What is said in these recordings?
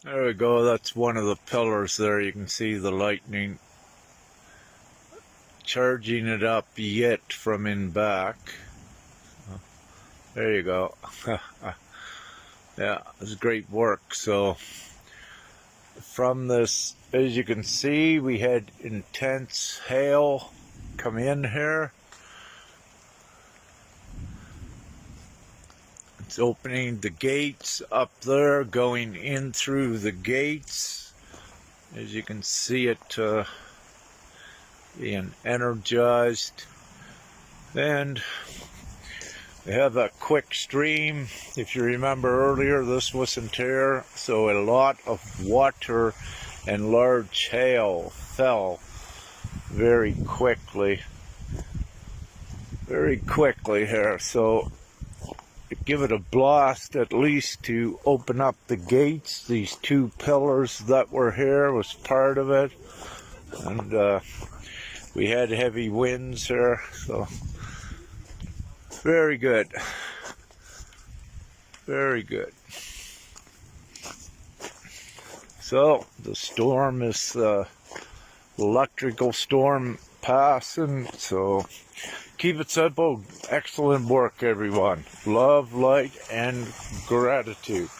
There we go, that's one of the pillars there. You can see the lightning charging it up yet from in back. There you go. Yeah, it's great work. So from this, as you can see, we had intense hail come in here. It's opening the gates up there, going in through the gates. As you can see it being energized. And we have a quick stream. If you remember earlier, this wasn't here, so a lot of water and large hail fell very quickly here. So give it a blast at least to open up the gates. These two pillars that were here was part of it, and we had heavy winds here, so very good, very good. So the storm is electrical storm passing, so keep it simple. Excellent work, everyone. Love, light, and gratitude.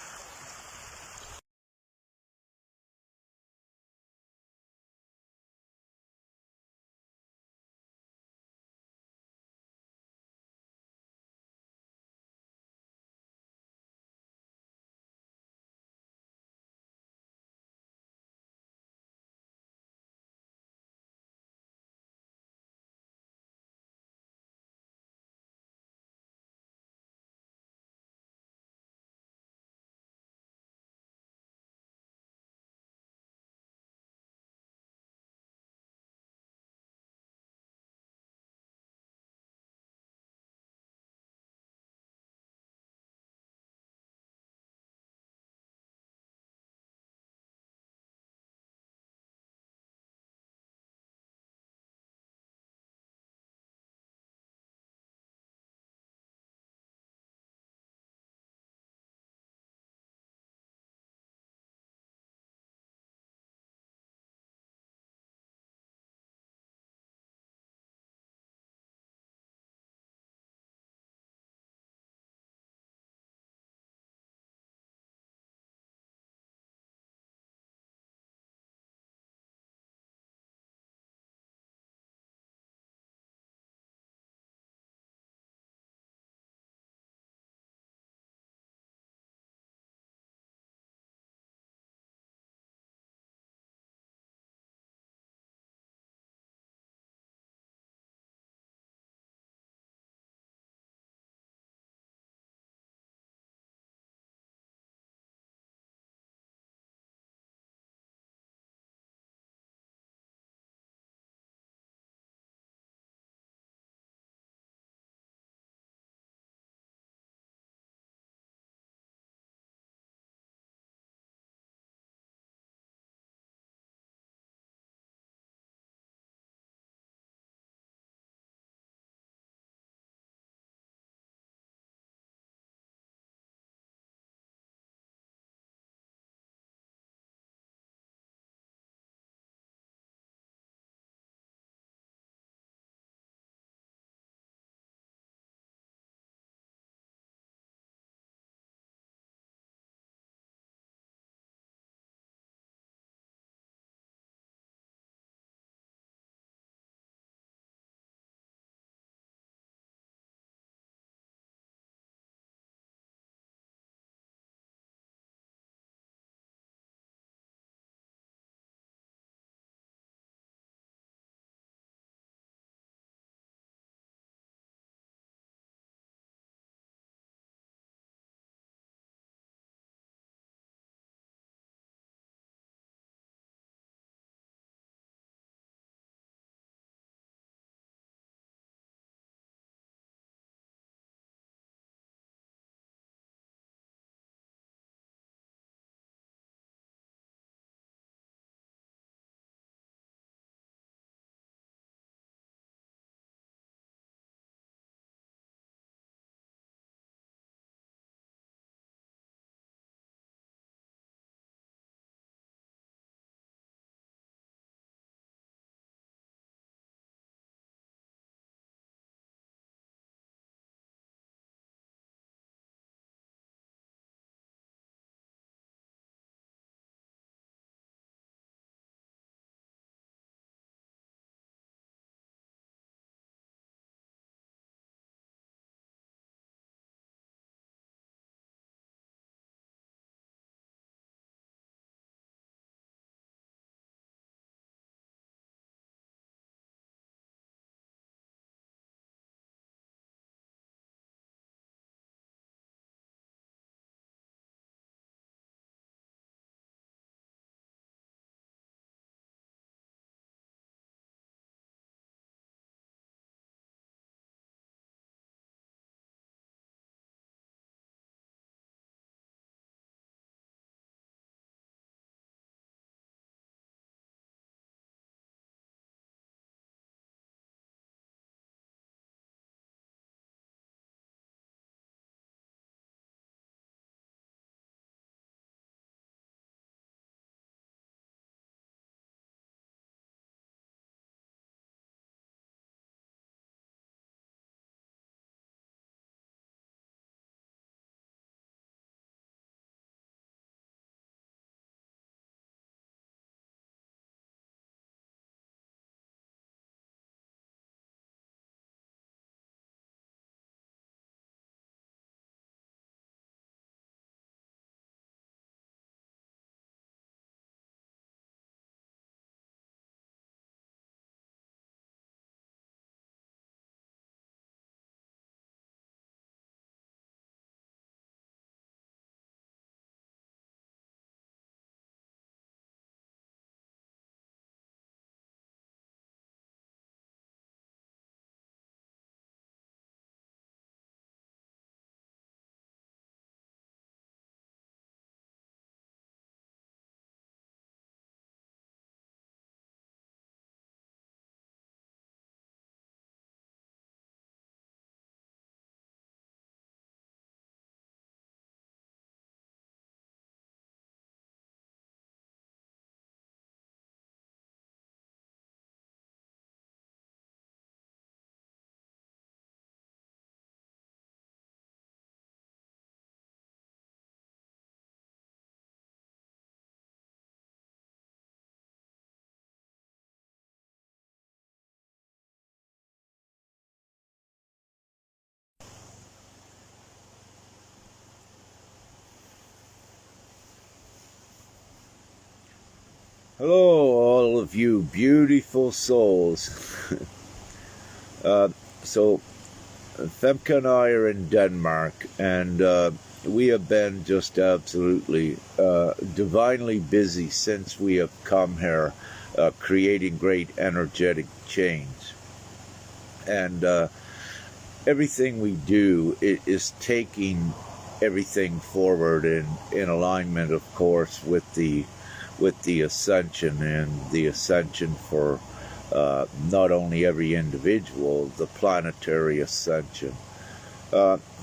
Hello, all of you beautiful souls. So, Femke and I are in Denmark, and we have been just absolutely divinely busy since we have come here, creating great energetic change. And everything we do is taking everything forward in alignment, of course, with the ascension, and the ascension for not only every individual, the planetary ascension.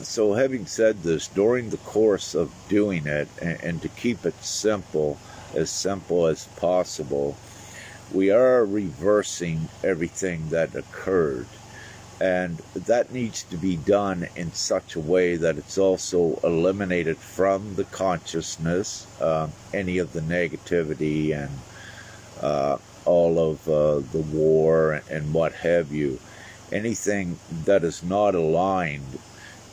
So having said this, during the course of doing it, and to keep it simple as possible, we are reversing everything that occurred. And that needs to be done in such a way that it's also eliminated from the consciousness, any of the negativity and all of the war and what have you. Anything that is not aligned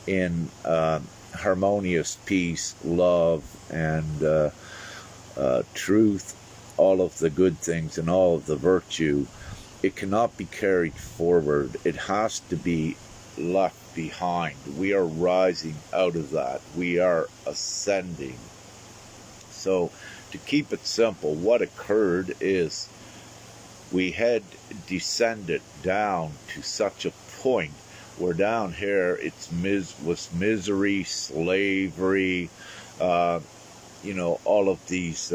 in harmonious peace, love, and truth, all of the good things and all of the virtue, it cannot be carried forward. It has to be left behind. We are rising out of that. We are ascending. So, to keep it simple, what occurred is we had descended down to such a point where down here it's was misery, slavery, all of these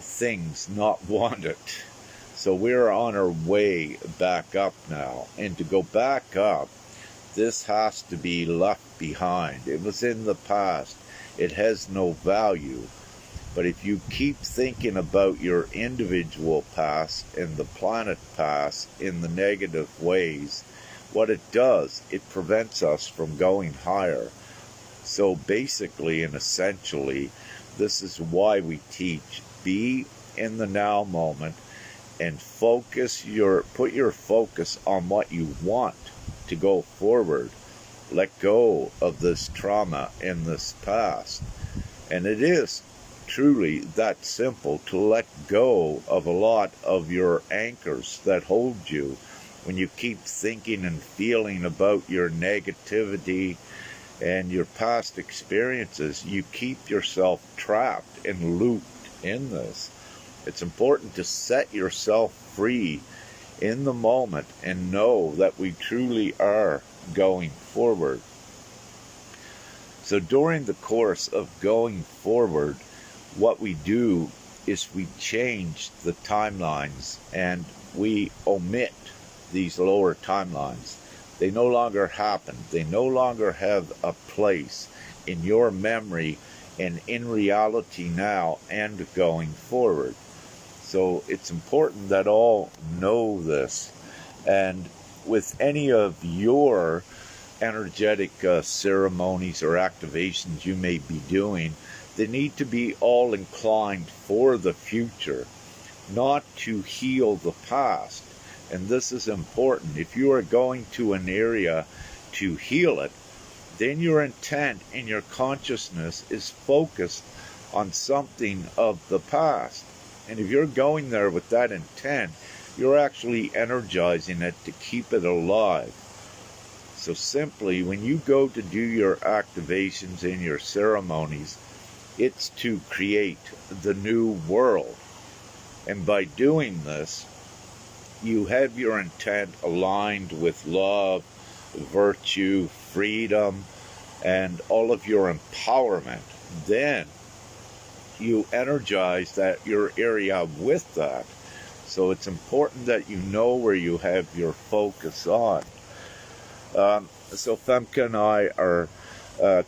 things not wanted. So we're on our way back up now. And to go back up, this has to be left behind. It was in the past. It has no value. But if you keep thinking about your individual past and the planet past in the negative ways, what it does, it prevents us from going higher. So basically and essentially, this is why we teach, be in the now moment, and put your focus on what you want to go forward. Let go of this trauma in this past. And it is truly that simple to let go of a lot of your anchors that hold you. When you keep thinking and feeling about your negativity and your past experiences, you keep yourself trapped and looped in this. It's important to set yourself free in the moment and know that we truly are going forward. So during the course of going forward, what we do is we change the timelines and we omit these lower timelines. They no longer happen. They no longer have a place in your memory and in reality now and going forward. So it's important that all know this. And with any of your energetic ceremonies or activations you may be doing, they need to be all inclined for the future, not to heal the past. And this is important. If you are going to an area to heal it, then your intent and your consciousness is focused on something of the past. And if you're going there with that intent, you're actually energizing it to keep it alive. So simply, when you go to do your activations and your ceremonies, it's to create the new world. And by doing this, you have your intent aligned with love, virtue, freedom, and all of your empowerment. Then you energize your area with that. So it's important that you know where you have your focus on. So Femke and I are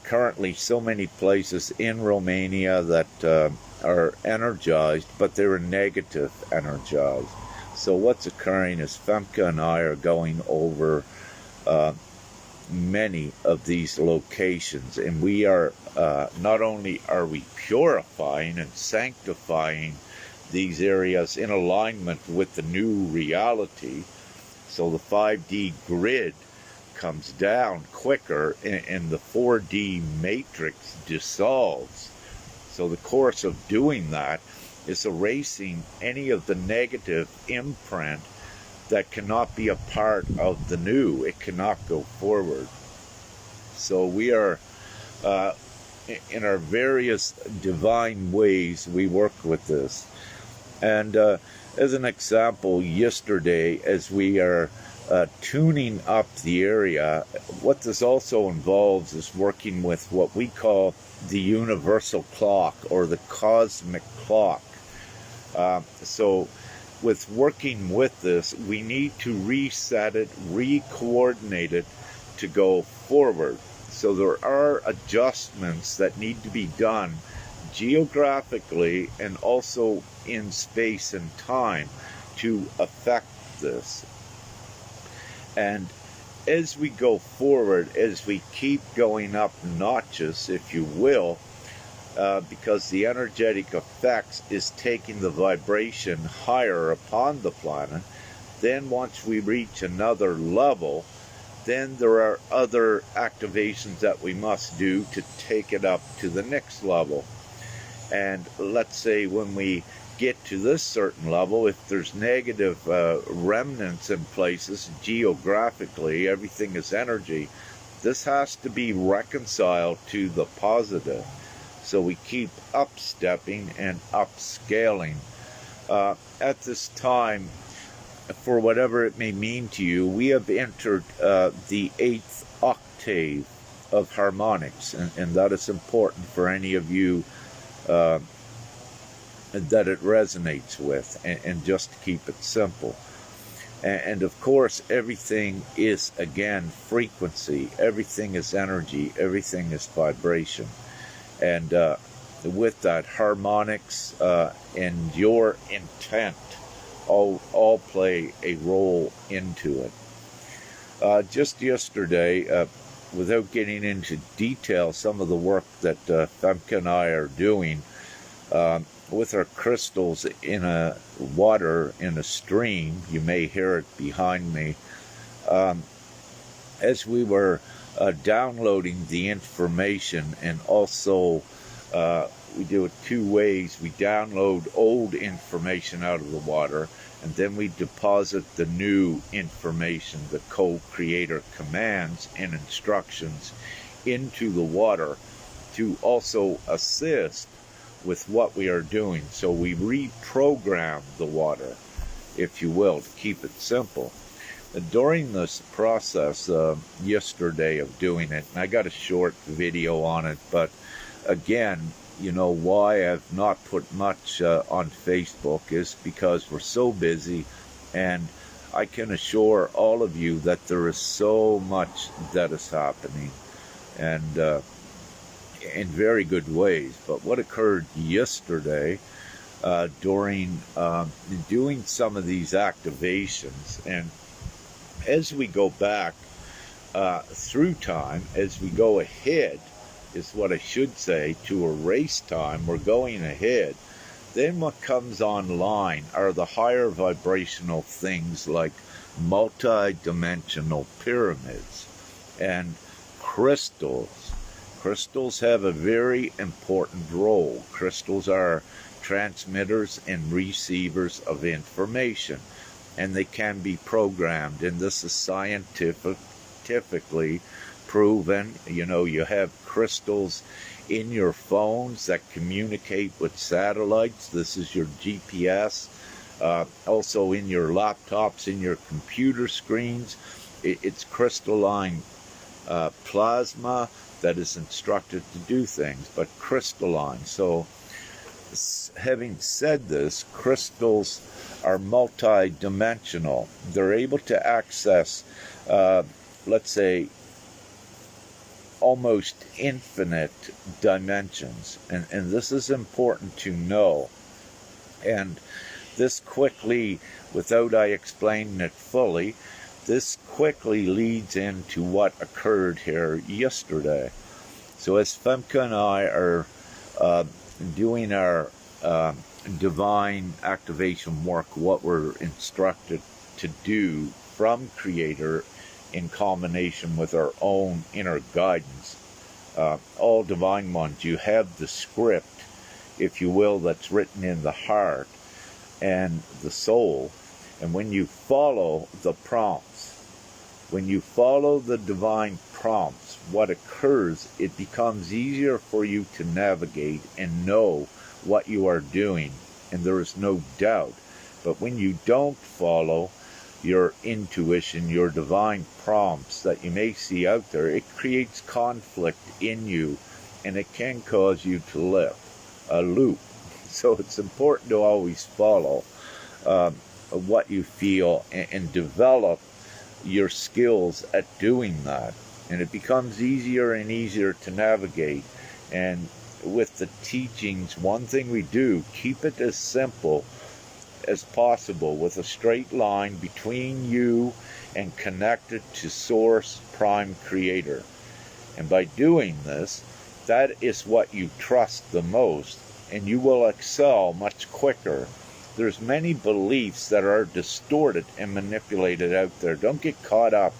currently so many places in Romania that are energized, but they're negative energized. So what's occurring is Femke and I are going over many of these locations, and we are not only are we purifying and sanctifying these areas in alignment with the new reality, so the 5D grid comes down quicker and the 4D matrix dissolves. So the course of doing that is erasing any of the negative imprint that cannot be a part of the new. It cannot go forward. So we are, in our various divine ways, we work with this. And as an example, yesterday, as we are tuning up the area, what this also involves is working with what we call the universal clock, or the cosmic clock. So with working with this, we need to reset it, re-coordinate it to go forward. So there are adjustments that need to be done geographically and also in space and time to affect this. And as we go forward, as we keep going up notches, if you will, because the energetic effects is taking the vibration higher upon the planet, then once we reach another level, then there are other activations that we must do to take it up to the next level. And let's say when we get to this certain level, if there's negative remnants in places geographically, everything is energy, this has to be reconciled to the positive. So we keep upstepping and upscaling. At this time, for whatever it may mean to you, we have entered the 8th octave of harmonics, and that is important for any of you that it resonates with, and just to keep it simple. And of course, everything is, again, frequency. Everything is energy. Everything is vibration. And with that, harmonics and your intent all play a role into it. Just yesterday, without getting into detail, some of the work that Femke and I are doing with our crystals in a water in a stream, you may hear it behind me, as we were downloading the information, and also we do it two ways. We download old information out of the water, and then we deposit the new information, the co-creator commands and instructions, into the water to also assist with what we are doing. So we reprogram the water, if you will, to keep it simple. During this process yesterday of doing it, and I got a short video on it, but again, you know why I've not put much on Facebook is because we're so busy, and I can assure all of you that there is so much that is happening, and in very good ways. But what occurred yesterday during doing some of these activations, and as we go back through time, as we go ahead, is what I should say, to erase time, we're going ahead. Then what comes online are the higher vibrational things like multi-dimensional pyramids and crystals. Crystals have a very important role. Crystals are transmitters and receivers of information, and they can be programmed, and this is scientifically proven. You know, you have crystals in your phones that communicate with satellites. This is your GPS. Also in your laptops, in your computer screens, it's crystalline plasma that is instructed to do things, but crystalline. So having said this, crystals are multi-dimensional. They're able to access, let's say, almost infinite dimensions, and this is important to know. And this quickly, without I explaining it fully, this quickly leads into what occurred here yesterday. So as Femke and I are doing our divine activation work, what we're instructed to do from Creator in combination with our own inner guidance, all divine ones, you have the script if you will, that's written in the heart and the soul. And when you follow the prompts, when you follow the divine prompts, what occurs, it becomes easier for you to navigate and know what you are doing, and there is no doubt. But when you don't follow your intuition, your divine prompts that you may see out there, it creates conflict in you, and it can cause you to live a loop. So it's important to always follow what you feel and develop your skills at doing that. And it becomes easier and easier to navigate. And with the teachings, one thing we do, keep it as simple as possible, with a straight line between you and connected to Source Prime Creator. And by doing this, that is what you trust the most, and you will excel much quicker. There's many beliefs that are distorted and manipulated out there. Don't get caught up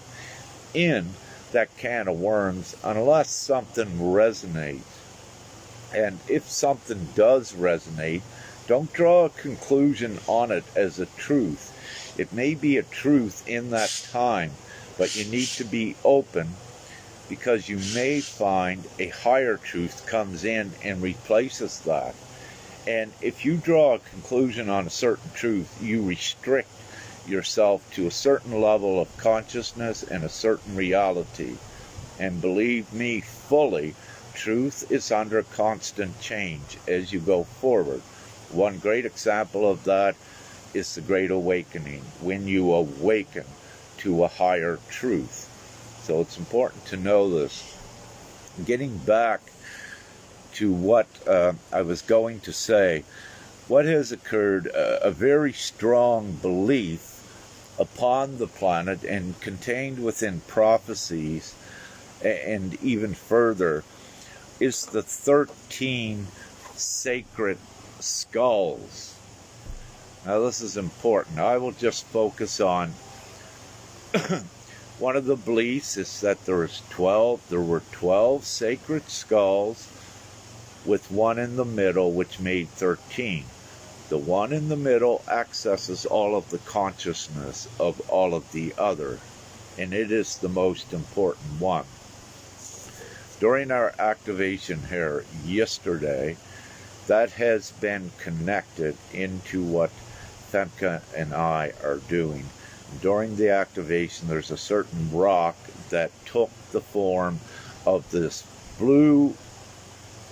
in that can of worms unless something resonates. And if something does resonate, don't draw a conclusion on it as a truth. It may be a truth in that time, but you need to be open, because you may find a higher truth comes in and replaces that. And if you draw a conclusion on a certain truth, you restrict yourself to a certain level of consciousness and a certain reality. And believe me fully, truth is under constant change as you go forward. One great example of that is the Great Awakening, when you awaken to a higher truth. So it's important to know this. Getting back to what I was going to say, what has occurred, a very strong belief upon the planet and contained within prophecies, and even further, is the 13 sacred skulls. Now this is important. I will just focus on one of the beliefs is that there were 12 sacred skulls, with one in the middle, which made 13. The one in the middle accesses all of the consciousness of all of the other, and it is the most important one. During our activation here yesterday, that has been connected into what Femke and I are doing. During the activation, there's a certain rock that took the form of this blue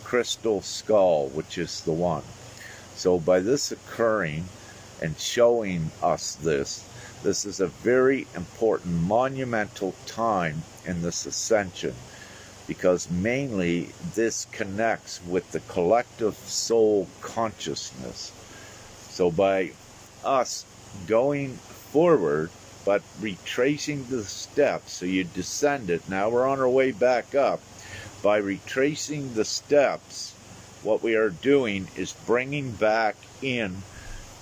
crystal skull, which is the one. So by this occurring and showing us this is a very important, monumental time in this ascension, because mainly this connects with the collective soul consciousness. So by us going forward, but retracing the steps, so you descended, now we're on our way back up. By retracing the steps, what we are doing is bringing back in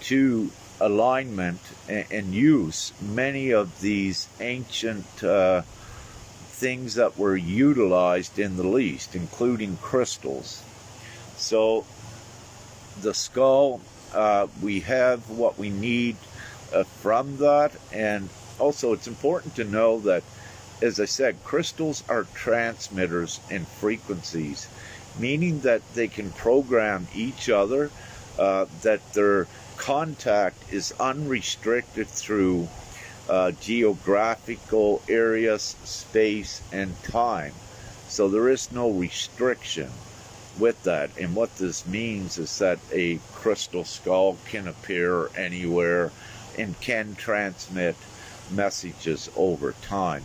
to alignment and use many of these ancient things that were utilized in the least, including crystals. So the skull, we have what we need from that. And also it's important to know that, as I said, crystals are transmitters in frequencies, meaning that they can program each other, that their contact is unrestricted through geographical areas, space, and time. So there is no restriction with that. And what this means is that a crystal skull can appear anywhere and can transmit messages over time.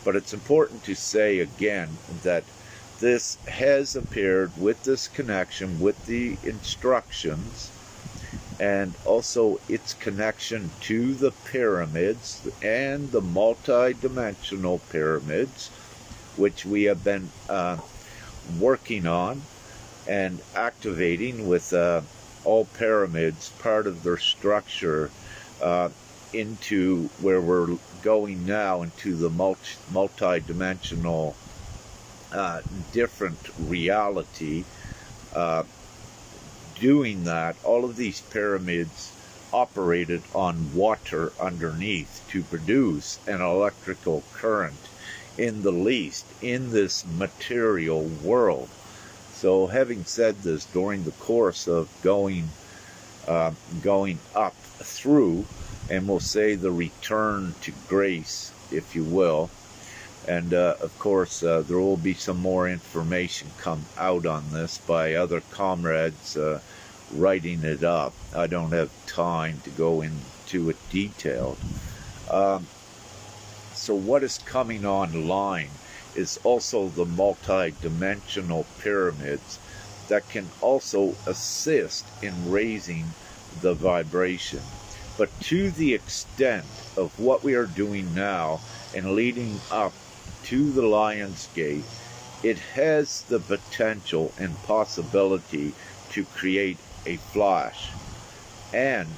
But it's important to say again that this has appeared with this connection, with the instructions, and also its connection to the pyramids and the multi-dimensional pyramids, which we have been working on and activating with all pyramids, part of their structure, into where we're going now, into the multi-dimensional different reality, doing that, all of these pyramids operated on water underneath to produce an electrical current in the least in this material world. So having said this, during the course of going up through, and we'll say the return to grace, if you will, and of course there will be some more information come out on this by other comrades writing it up. I don't have time to go into it detailed. So what is coming online is also the multi-dimensional pyramids that can also assist in raising the vibration. But to the extent of what we are doing now and leading up to the Lion's Gate, it has the potential and possibility to create a flash. And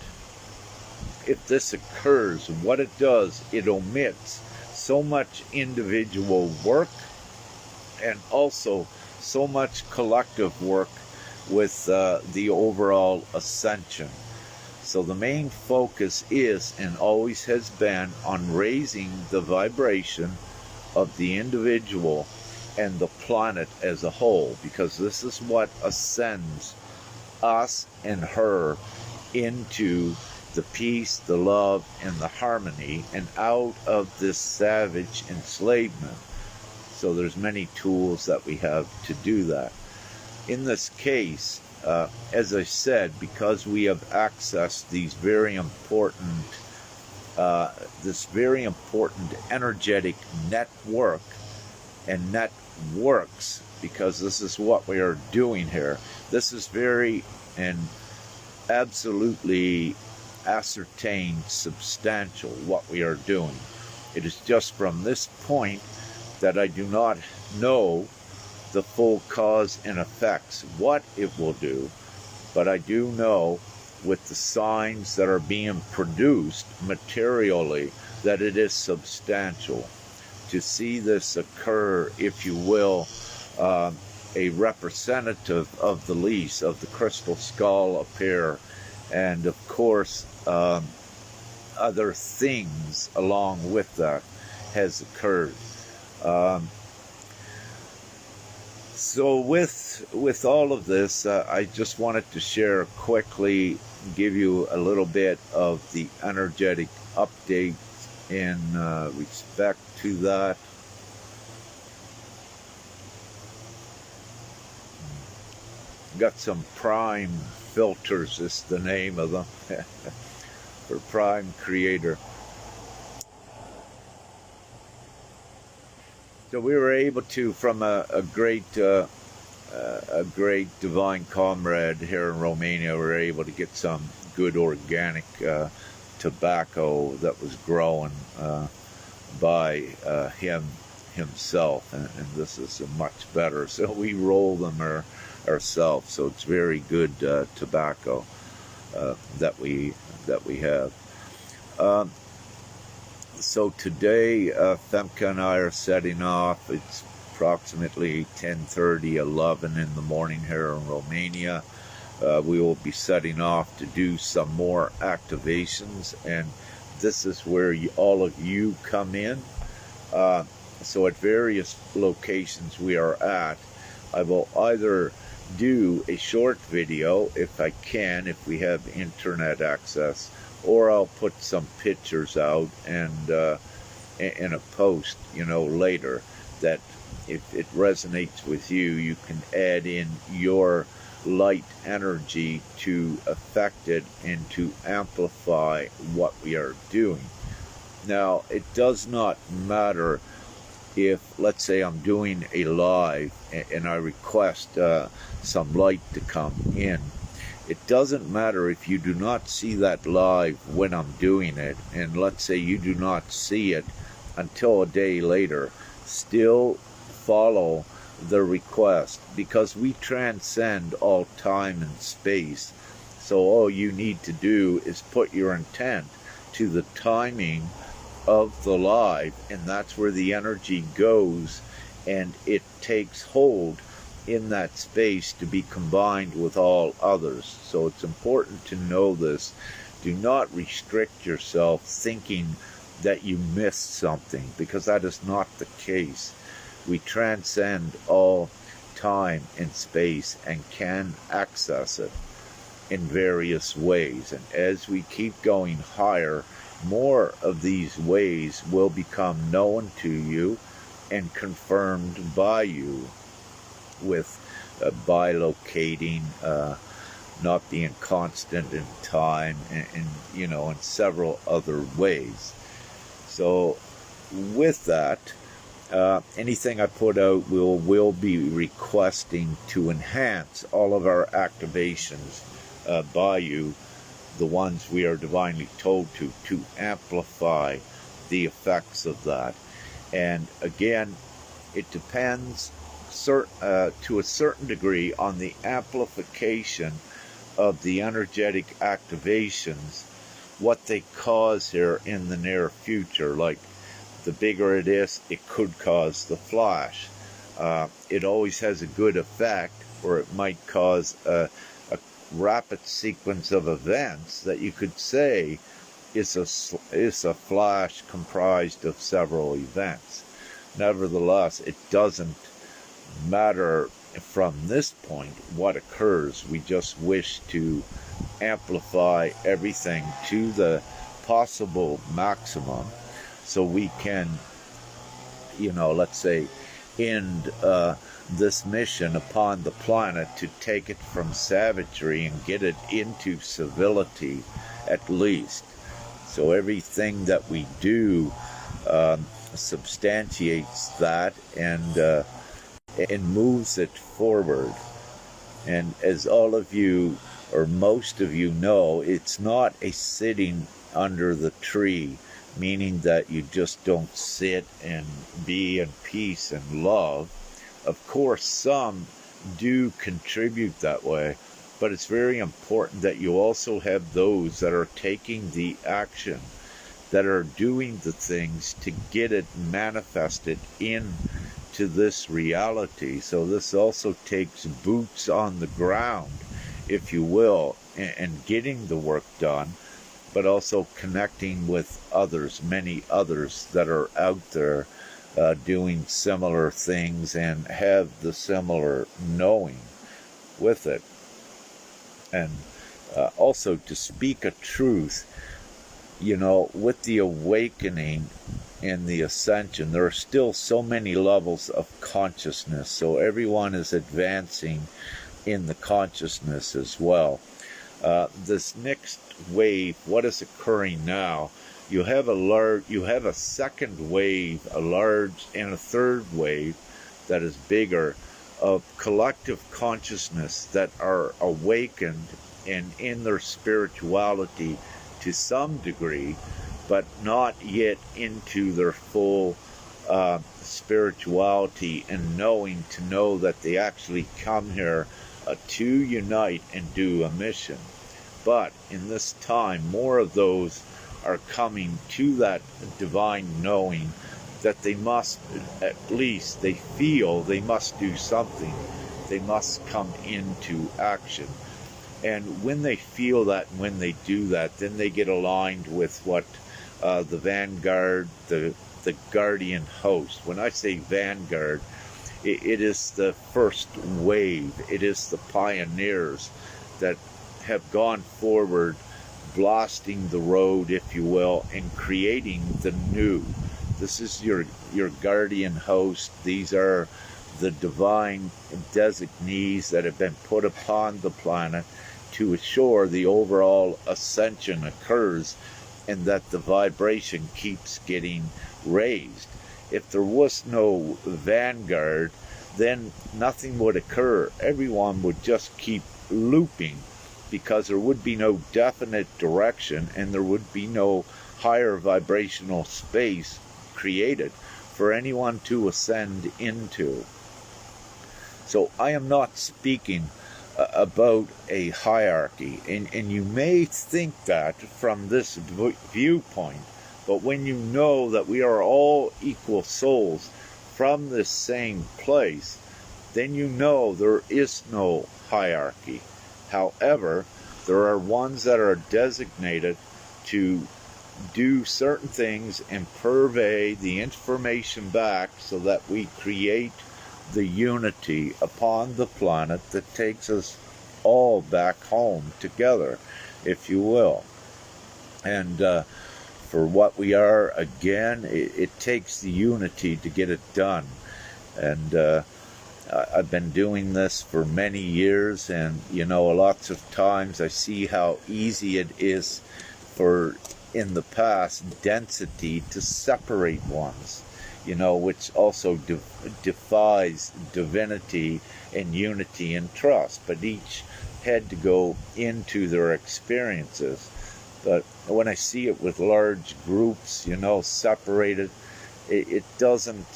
if this occurs, what it does, it omits so much individual work and also so much collective work with the overall ascension. So the main focus is and always has been on raising the vibration of the individual and the planet as a whole, because this is what ascends us and her into the peace, the love, and the harmony, and out of this savage enslavement. So there's many tools that we have to do that. In this case, as I said, because we have accessed these very important, this very important energetic network and networks, because this is what we are doing here. This is very and absolutely ascertained, substantial, what we are doing. It is just from this point that I do not know the full cause and effects, what it will do, but I do know with the signs that are being produced materially that it is substantial. To see this occur, if you will, a representative of the lease of the crystal skull appear, and of course other things along with that has occurred. So with all of this, I just wanted to share quickly, give you a little bit of the energetic update in respect to that. Got some Prime filters, is the name of them, for Prime Creator. So we were able to, from a great divine comrade here in Romania, we were able to get some good organic tobacco that was grown by himself, and this is much better. So we roll them ourselves. So it's very good tobacco that we have. So today, Femke and I are setting off. It's approximately 10:30, 11 in the morning here in Romania. We will be setting off to do some more activations, and this is where all of you come in. So at various locations we are at, I will either do a short video if I can, if we have internet access, or I'll put some pictures out and in a post, later, that if it resonates with you, you can add in your light energy to affect it and to amplify what we are doing. Now, it does not matter if, let's say, I'm doing a live and I request some light to come in. It doesn't matter if you do not see that live when I'm doing it, and let's say you do not see it until a day later. Still follow the request, because we transcend all time and space. So all you need to do is put your intent to the timing of the live, and that's where the energy goes and it takes hold in that space to be combined with all others. So it's important to know this. Do not restrict yourself thinking that you missed something, because that is not the case. We transcend all time and space and can access it in various ways. And as we keep going higher, more of these ways will become known to you and confirmed by you, with bilocating, not being constant in time, and in several other ways. So with that, anything I put out will be requesting to enhance all of our activations by you, the ones we are divinely told to amplify the effects of that. And again, it depends to a certain degree on the amplification of the energetic activations, what they cause here in the near future. Like, the bigger it is, it could cause the flash. It always has a good effect, or it might cause a rapid sequence of events that you could say is a flash comprised of several events. Nevertheless, it doesn't matter from this point what occurs. We just wish to amplify everything to the possible maximum, so we can, let's say, end this mission upon the planet to take it from savagery and get it into civility, at least. So everything that we do substantiates that and moves it forward. And as all of you, or most of you, know, it's not a sitting under the tree, meaning that you just don't sit and be in peace and love. Of course, some do contribute that way, but it's very important that you also have those that are taking the action, that are doing the things to get it manifested into this reality. So this also takes boots on the ground, if you will, and getting the work done, but also connecting with others, many others that are out there doing similar things and have the similar knowing with it. And also to speak a truth, with the awakening and the ascension, there are still so many levels of consciousness. So everyone is advancing in the consciousness as well. This next wave, what is occurring now? You have a second wave, a large, and a third wave that is bigger, of collective consciousness that are awakened and in their spirituality to some degree, but not yet into their full spirituality and knowing, to know that they actually come here to unite and do a mission. But in this time, more of those are coming to that divine knowing that they must, at least they feel they must do something. They must come into action. And when they feel that, and when they do that, then they get aligned with what the vanguard, the guardian host. When I say vanguard, it is the first wave. It is the pioneers that have gone forward, blasting the road, if you will, and creating the new. This is your guardian host. These are the divine designees that have been put upon the planet to assure the overall ascension occurs and that the vibration keeps getting raised. If there was no vanguard, then nothing would occur. Everyone would just keep looping, because there would be no definite direction and there would be no higher vibrational space created for anyone to ascend into. So I am not speaking about a hierarchy, and you may think that from this viewpoint, but when you know that we are all equal souls from this same place, then you know there is no hierarchy. However, there are ones that are designated to do certain things and purvey the information back so that we create the unity upon the planet that takes us all back home together, if you will. And for what we are, again, it takes the unity to get it done. And I've been doing this for many years, and lots of times I see how easy it is for, in the past, density to separate ones, which also defies divinity and unity and trust. But each had to go into their experiences. But when I see it with large groups, separated, it doesn't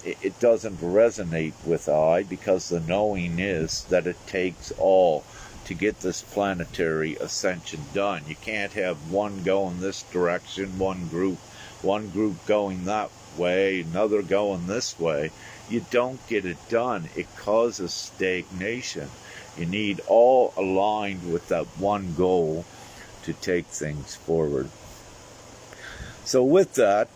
resonate with I, because the knowing is that it takes all to get this planetary ascension done. You can't have one going this direction, one group going that way, another going this way. You don't get it done. It causes stagnation. You need all aligned with that one goal to take things forward. So with that,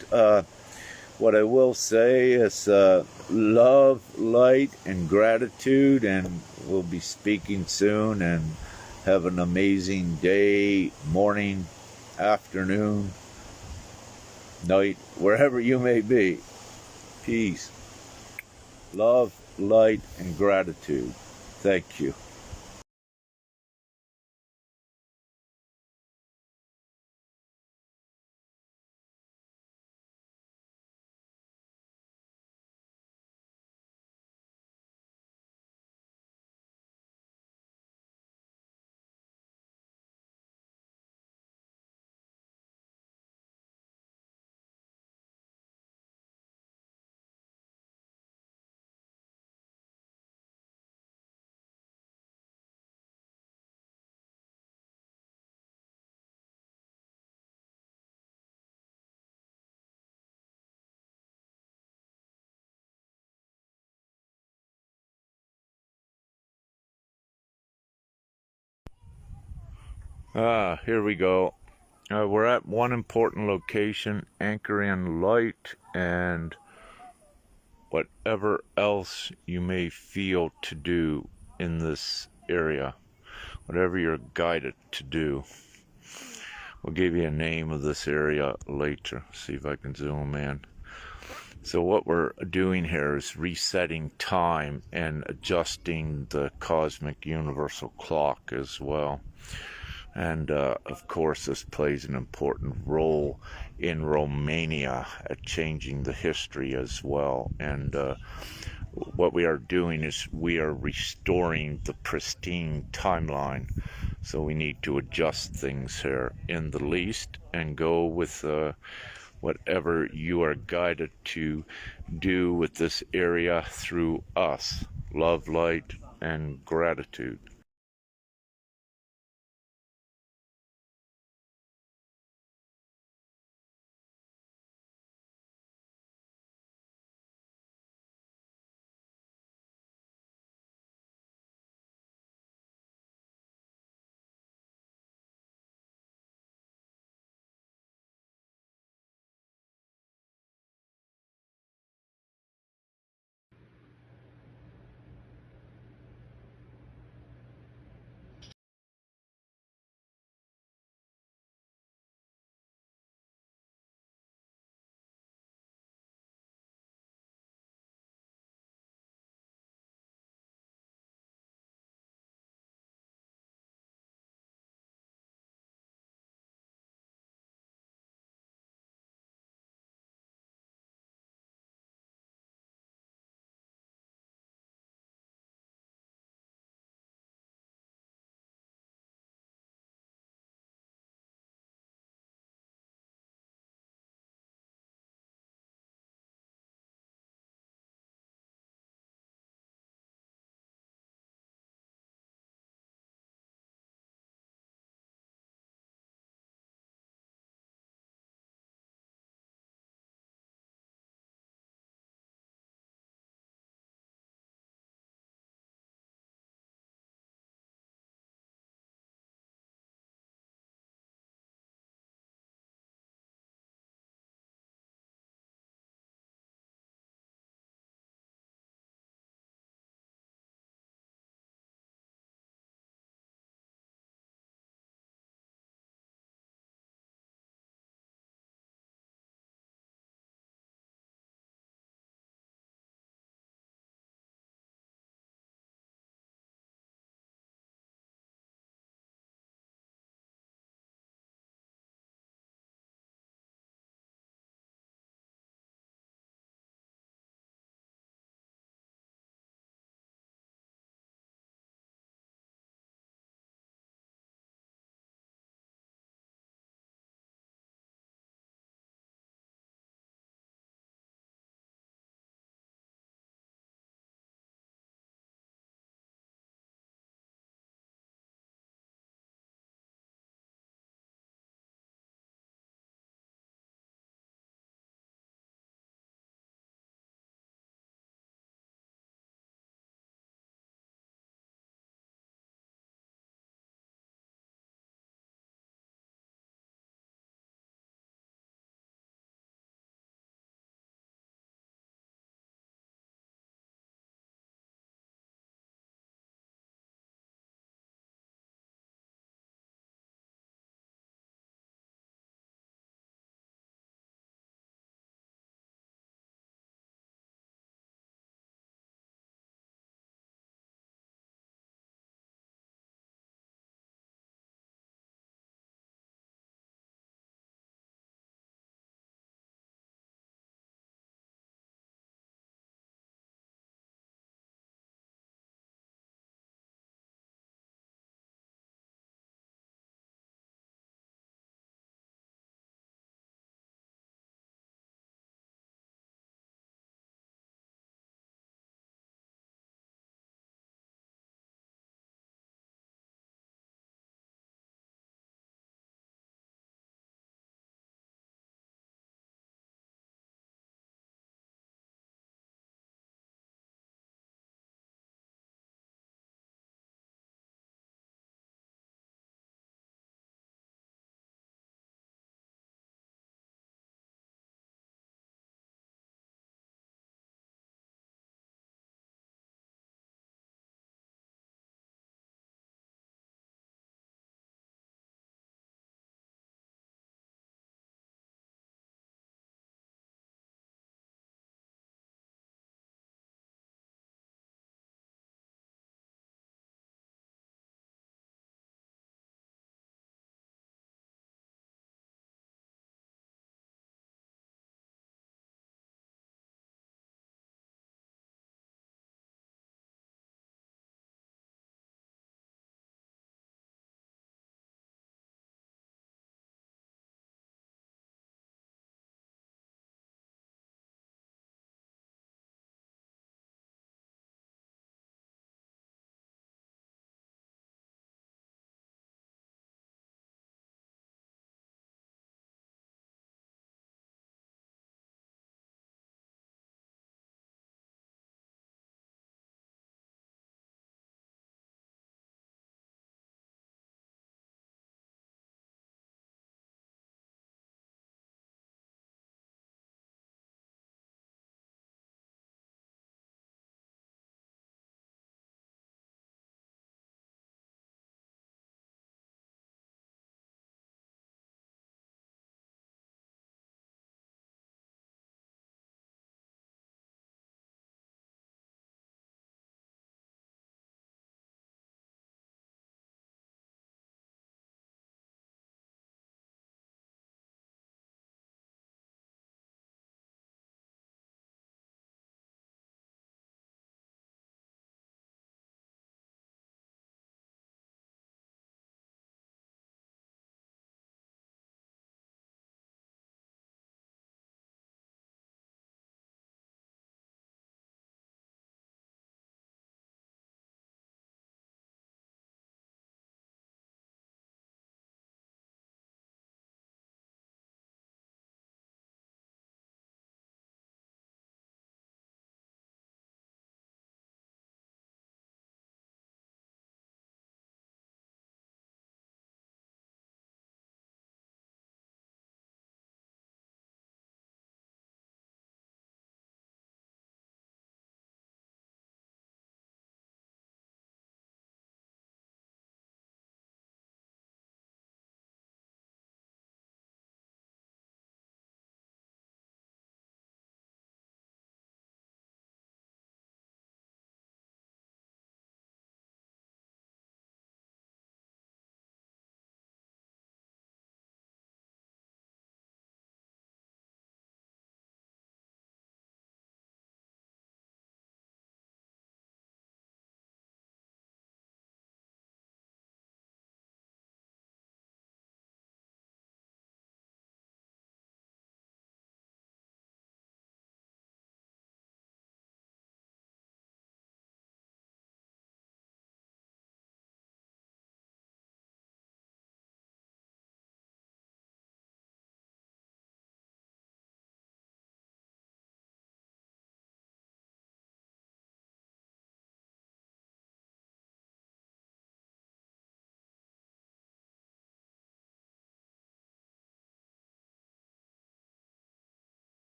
what I will say is love, light, and gratitude, and we'll be speaking soon, and have an amazing day, morning, afternoon, night, wherever you may be. Peace, love, light, and gratitude. Thank you. Here we go. We're at one important location, anchor in light, and whatever else you may feel to do in this area, whatever you're guided to do. We'll give you a name of this area later. See if I can zoom in. So what we're doing here is resetting time and adjusting the cosmic universal clock as well. And of course, this plays an important role in Romania at changing the history as well. And what we are doing is we are restoring the pristine timeline. So we need to adjust things here in the least and go with whatever you are guided to do with this area through us. Love, light, and gratitude.